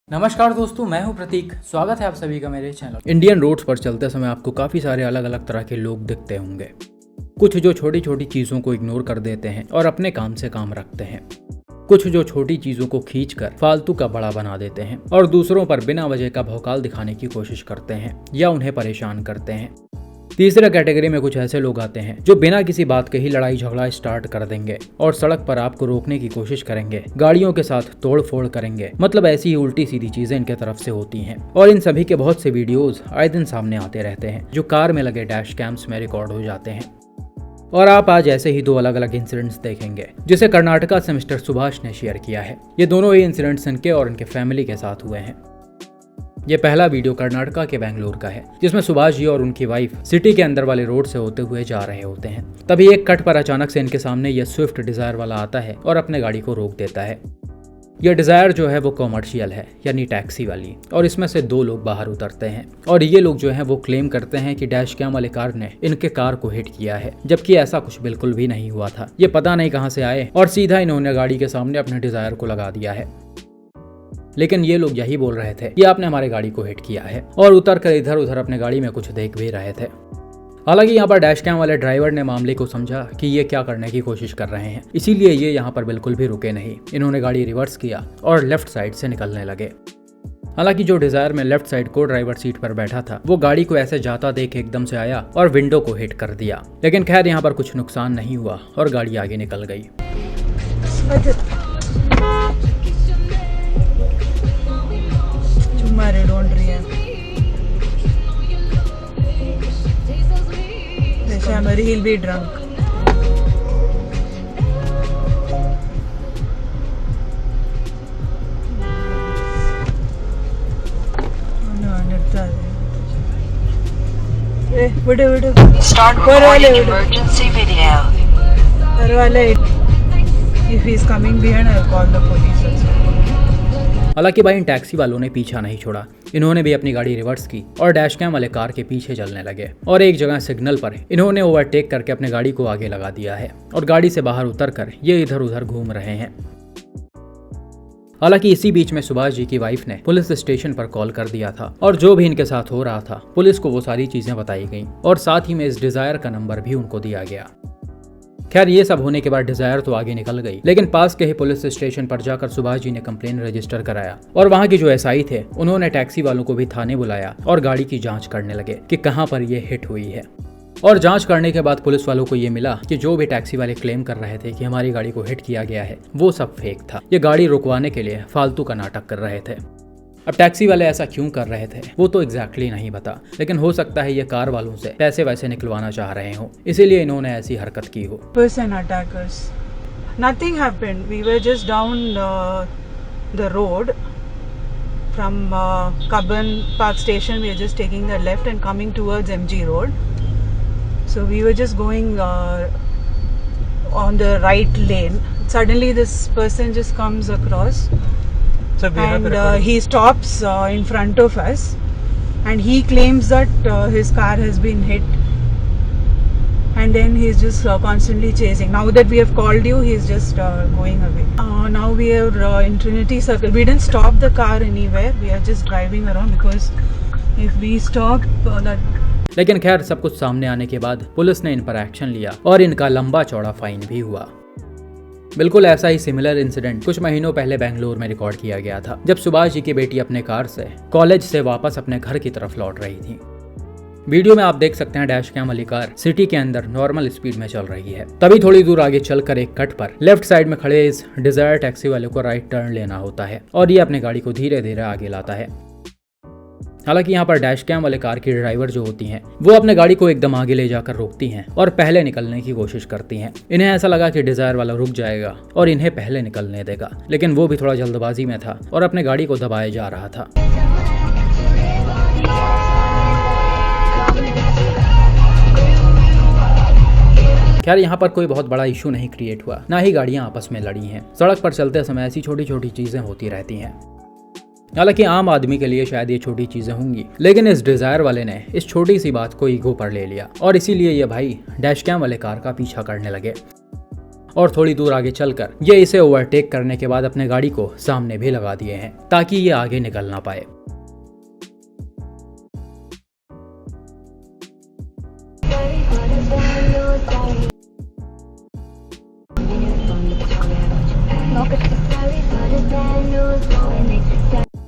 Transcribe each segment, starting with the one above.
नमस्कार दोस्तों, मैं हूं प्रतीक। स्वागत है आप सभी का मेरे चैनल। इंडियन रोड्स पर चलते समय आपको काफ़ी सारे अलग अलग तरह के लोग दिखते होंगे। कुछ जो छोटी छोटी चीज़ों को इग्नोर कर देते हैं और अपने काम से काम रखते हैं, कुछ जो छोटी चीज़ों को खींचकर फालतू का बड़ा बना देते हैं और दूसरों पर बिना वजह का भौकाल दिखाने की कोशिश करते हैं या उन्हें परेशान करते हैं। तीसरा कैटेगरी में कुछ ऐसे लोग आते हैं जो बिना किसी बात के ही लड़ाई झगड़ा स्टार्ट कर देंगे और सड़क पर आपको रोकने की कोशिश करेंगे, गाड़ियों के साथ तोड़ फोड़ करेंगे। मतलब ऐसी ही उल्टी सीधी चीजें इनके तरफ से होती हैं और इन सभी के बहुत से वीडियोस आए दिन सामने आते रहते हैं जो कार में लगे डैश कैम्स में रिकॉर्ड हो जाते हैं। और आप आज ऐसे ही दो अलग अलग इंसिडेंट्स देखेंगे जिसे कर्नाटका से मिस्टर सुभाष ने शेयर किया है। ये दोनों ही इंसिडेंट्स इनके और इनके फैमिली के साथ हुए हैं। ये पहला वीडियो कर्नाटका के बेंगलुरु का है जिसमें सुभाष जी और उनकी वाइफ सिटी के अंदर वाले रोड से होते हुए जा रहे होते हैं। तभी एक कट पर अचानक से इनके सामने यह स्विफ्ट डिजायर वाला आता है और अपने गाड़ी को रोक देता है। यह डिजायर जो है वो कॉमर्शियल है, यानी टैक्सी वाली, और इसमें से दो लोग बाहर उतरते हैं और ये लोग जो है वो क्लेम करते हैं कि डैश कैम वाले कार ने इनके कार को हिट किया है, जबकि ऐसा कुछ बिल्कुल भी नहीं हुआ था। ये पता नहीं कहां से आए और सीधा इन्होंने गाड़ी के सामने अपने डिजायर को लगा दिया है। लेकिन ये लोग यही बोल रहे थे कि आपने हमारी गाड़ी को हिट किया है और उतर कर इधर उधर अपने गाड़ी में कुछ देख भी रहे थे। हालांकि यहाँ पर डैश कैम वाले ड्राइवर ने मामले को समझा कि ये क्या करने की कोशिश कर रहे हैं, इसीलिए ये यहाँ पर बिल्कुल भी रुके नहीं। इन्होंने गाड़ी रिवर्स किया और लेफ्ट साइड से निकलने लगे। हालांकि जो डिजायर में लेफ्ट साइड को ड्राइवर सीट पर बैठा था वो गाड़ी को ऐसे जाता देख एकदम से आया और विंडो को हिट कर दिया। लेकिन खैर यहाँ पर कुछ नुकसान नहीं हुआ और गाड़ी आगे निकल गई। Don't react. Shamari, he'll be drunk. Start recording emergency video. If he's coming behind, I'll call the police also. हालांकि भाई इन टैक्सी वालों ने पीछा नहीं छोड़ा। इन्होंने भी अपनी गाड़ी रिवर्स की और डैश कैम वाले कार के पीछे चलने लगे और एक जगह सिग्नल पर इन्होंने ओवरटेक करके अपनी गाड़ी को आगे लगा दिया है और गाड़ी से बाहर उतरकर ये इधर उधर घूम रहे हैं। हालांकि इसी बीच में सुभाष जी की वाइफ ने पुलिस स्टेशन पर कॉल कर दिया था और जो भी इनके साथ हो रहा था पुलिस को वो सारी चीजें बताई गई और साथ ही में इस डिजायर का नंबर भी उनको दिया गया। खैर ये सब होने के बाद डिजायर तो आगे निकल गई, लेकिन पास के ही पुलिस स्टेशन पर जाकर सुभाष जी ने कंप्लेन रजिस्टर कराया और वहां के जो एसआई थे उन्होंने टैक्सी वालों को भी थाने बुलाया और गाड़ी की जांच करने लगे कि कहां पर ये हिट हुई है। और जांच करने के बाद पुलिस वालों को ये मिला कि जो भी टैक्सी वाले क्लेम कर रहे थे कि हमारी गाड़ी को हिट किया गया है वो सब फेक था। ये गाड़ी रुकवाने के लिए फालतू का नाटक कर रहे थे। अब टैक्सी वाले ऐसा क्यों कर रहे थे वो तो एग्जैक्टली नहीं पता, लेकिन हो सकता है ये कार वालों से पैसे वैसे निकलवाना चाह रहे हो, इसीलिए इन्होंने ऐसी हरकत की हो। Person attackers. Nothing happened. We were just down the road from Kaban Park Station. We were just taking the left and coming towards MG Road. So we were just going on the right lane. Suddenly this person just comes across. And he stops in front of us and he claims that his car has been hit, and then he's just constantly chasing. Now that we have called you, he's just going away. Now we are in Trinity Circle. We didn't stop the car anywhere, we are just driving around because if we stop that. लेकिन खैर सब कुछ सामने आने के बाद police ने इन पर एक्शन लिया और इनका लंबा चौड़ा फाइन भी हुआ। बिल्कुल ऐसा ही सिमिलर इंसिडेंट कुछ महीनों पहले बेंगलुरु में रिकॉर्ड किया गया था, जब सुभाष जी की बेटी अपने कार से कॉलेज से वापस अपने घर की तरफ लौट रही थी। वीडियो में आप देख सकते हैं डैश कैम वाली कार सिटी के अंदर नॉर्मल स्पीड में चल रही है। तभी थोड़ी दूर आगे चलकर एक कट पर लेफ्ट साइड में खड़े इस डिजायर टैक्सी वाले को राइट टर्न लेना होता है और ये अपनी गाड़ी को धीरे धीरे आगे लाता है। हालांकि यहाँ पर डैश कैम वाले कार की ड्राइवर जो होती हैं वो अपने गाड़ी को एकदम आगे ले जाकर रोकती हैं और पहले निकलने की कोशिश करती हैं। इन्हें ऐसा लगा कि डिजायर वाला रुक जाएगा और इन्हें पहले निकलने देगा, लेकिन वो भी थोड़ा जल्दबाजी में था और अपने गाड़ी को दबाए जा रहा था। खैर यहाँ पर कोई बहुत बड़ा इशू नहीं क्रिएट हुआ, ना ही गाड़ियाँ आपस में लड़ी हैं। सड़क पर चलते समय ऐसी छोटी छोटी चीजें होती रहती हैं। हालांकि आम आदमी के लिए शायद ये छोटी चीजें होंगी, लेकिन इस डिजायर वाले ने इस छोटी सी बात को ईगो पर ले लिया और इसीलिए ये भाई डैश कैम वाले कार का पीछा करने लगे। और थोड़ी दूर आगे चलकर ये इसे ओवरटेक करने के बाद अपने गाड़ी को सामने भी लगा दिए हैं ताकि ये आगे निकल ना पाए।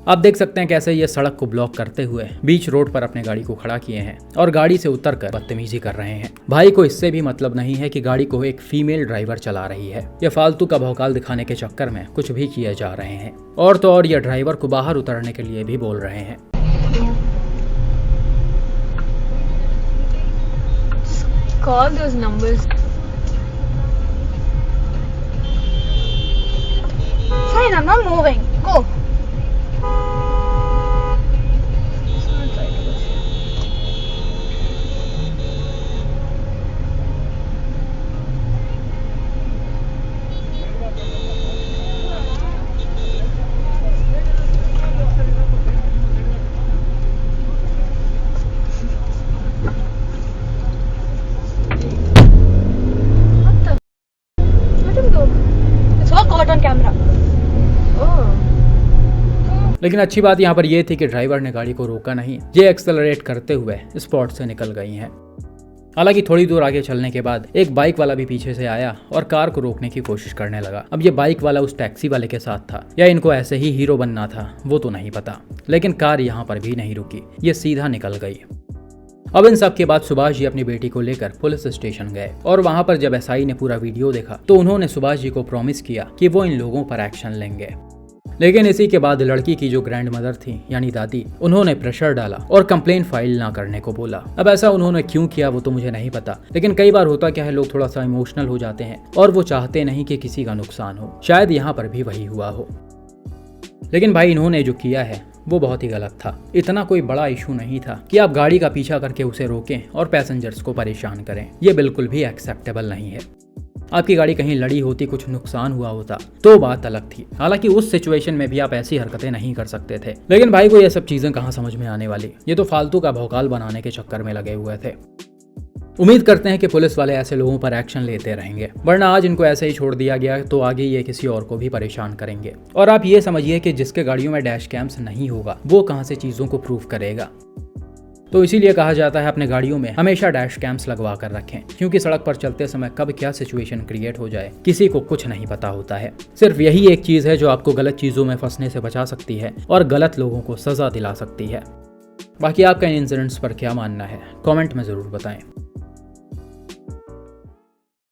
आप देख सकते हैं कैसे ये सड़क को ब्लॉक करते हुए बीच रोड पर अपने गाड़ी को खड़ा किए हैं और गाड़ी से उतरकर बदतमीजी कर रहे हैं। भाई को इससे भी मतलब नहीं है कि गाड़ी को एक फीमेल ड्राइवर चला रही है। ये फालतू का भौकाल दिखाने के चक्कर में कुछ भी किए जा रहे हैं। और तो और ये ड्राइवर को बाहर उतरने के लिए भी बोल रहे हैं। Call those numbers. Fine, I'm not moving. Go. लेकिन अच्छी बात यहाँ पर यह थी कि ड्राइवर ने गाड़ी को रोका नहीं। ये एक्सेलरेट करते हुए स्पॉट से निकल गई हैं। हालांकि थोड़ी दूर आगे चलने के बाद एक बाइक वाला भी पीछे से आया और कार को रोकने की कोशिश करने लगा। अब ये बाइक वाला उस टैक्सी वाले के साथ था या इनको ऐसे ही हीरो बनना था वो तो नहीं पता, लेकिन कार यहाँ पर भी नहीं रुकी, ये सीधा निकल गई। अब इन सब के बाद सुभाष जी अपनी बेटी को लेकर पुलिस स्टेशन गए और वहां पर जब एसआई ने पूरा वीडियो देखा तो उन्होंने सुभाष जी को प्रॉमिस किया कि वो इन लोगों पर एक्शन लेंगे। लेकिन इसी के बाद लड़की की जो ग्रैंड मदर थी यानी दादी, उन्होंने प्रेशर डाला और कंप्लेन फाइल ना करने को बोला। अब ऐसा उन्होंने क्यों किया वो तो मुझे नहीं पता, लेकिन कई बार होता क्या है, लोग थोड़ा सा इमोशनल हो जाते हैं और वो चाहते नहीं कि किसी का नुकसान हो। शायद यहाँ पर भी वही हुआ हो। लेकिन भाई इन्होंने जो किया है वो बहुत ही गलत था। इतना कोई बड़ा इशू नहीं था कि आप गाड़ी का पीछा करके उसे रोकें और पैसेंजर्स को परेशान करें। ये बिल्कुल भी एक्सेप्टेबल नहीं है। आपकी गाड़ी कहीं लड़ी होती, कुछ नुकसान हुआ होता तो बात अलग थी। हालांकि उस सिचुएशन में भी आप ऐसी हरकतें नहीं कर सकते थे। लेकिन भाई को ये सब चीजें कहाँ समझ में आने वाली, ये तो फालतू का भौकाल बनाने के चक्कर में लगे हुए थे। उम्मीद करते हैं कि पुलिस वाले ऐसे लोगों पर एक्शन लेते रहेंगे, वरना आज इनको ऐसे ही छोड़ दिया गया तो आगे ये किसी और को भी परेशान करेंगे। और आप ये समझिए कि जिसके गाड़ियों में डैश कैम्स नहीं होगा वो कहाँ से चीजों को प्रूव करेगा। तो इसीलिए कहा जाता है अपने गाड़ियों में हमेशा डैश कैम्स लगवा कर रखें, क्योंकि सड़क पर चलते समय कब क्या सिचुएशन क्रिएट हो जाए किसी को कुछ नहीं पता होता है। सिर्फ यही एक चीज है जो आपको गलत चीजों में फंसने से बचा सकती है और गलत लोगों को सजा दिला सकती है। बाकी आपका इन इंसिडेंट्स पर क्या मानना है कमेंट में जरूर बताएं।